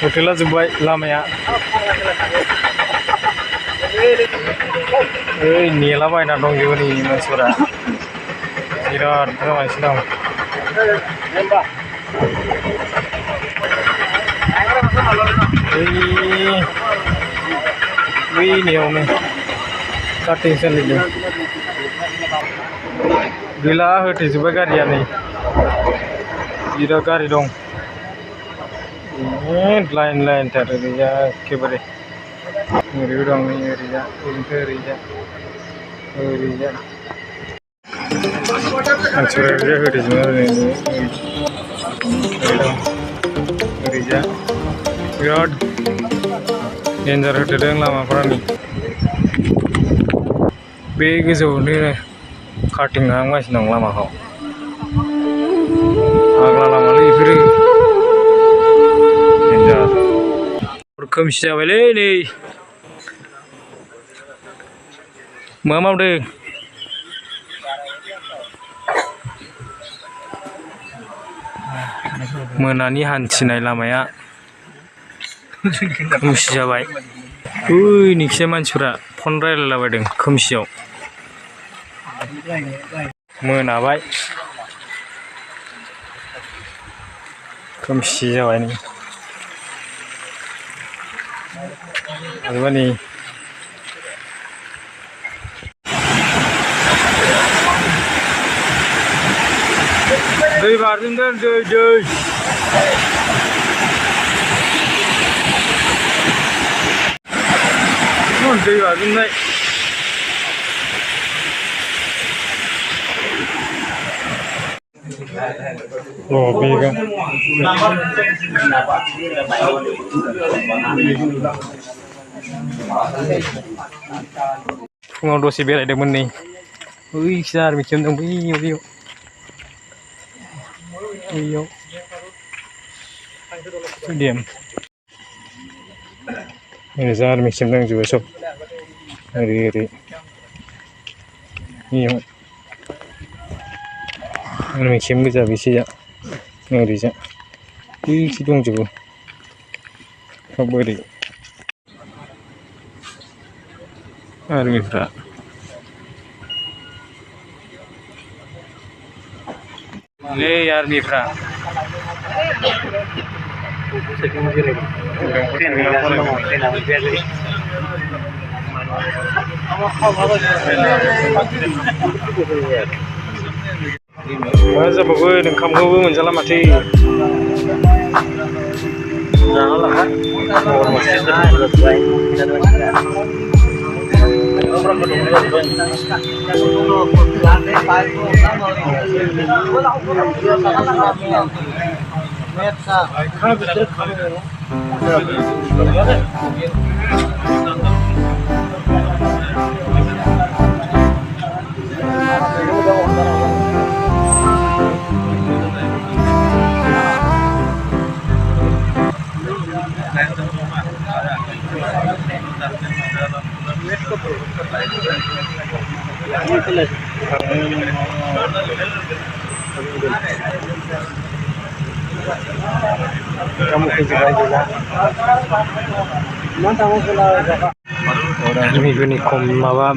हटेला जोब्बाय लामाया ओइ नेलाबायना दंजोबो नै मानसिफोरा बिराद मानसि दं बैनियावनो काटिं सोलिदों गैला होथेजोब्बाय गारिया नै बिराद गारि दं लाइन लाइनथार ओरैजा एखेबारे ओरैबो दं नै ओरैजा ओरैजा मानसिफोरा ओरैजा होथेजोबनाय ओरैजा बिराद डेन्जार होथेदों लामाफोरा नै बे गोजौआवनो काटिं खालामगासिनो दं लामाखौ आग्ला लामालै बेफोरो डेन्जार खोमसि जाबायलै नै मा मावदों मोनानि हान्थिनाय लामाया खोमसि जाबाय बैनिखिजाय मानसिफोरा फन रायलायलाबायदों खोमसियाव मोनाबाय खोमसि जाबाय नै आरोबा नै दै बारदों दै दै दै बारदोंनाय बेगा फुङाव दसे बेरायदोंमोन नै बैखिजा आर्मि केम्प दं बैयाव स्टेडियाम ओरैजा आर्मि केम्प दंजोबो सब ओरै बेयाव आर्मि केम्प गोजा बेसेजा ओरैजा बैखि दंजोबो सब ओरै आर्मिफ्रा नै आर्मिफ्रा मा जाबावगोन ओंखामखौबो मोनजाला माथो orang ini kom malam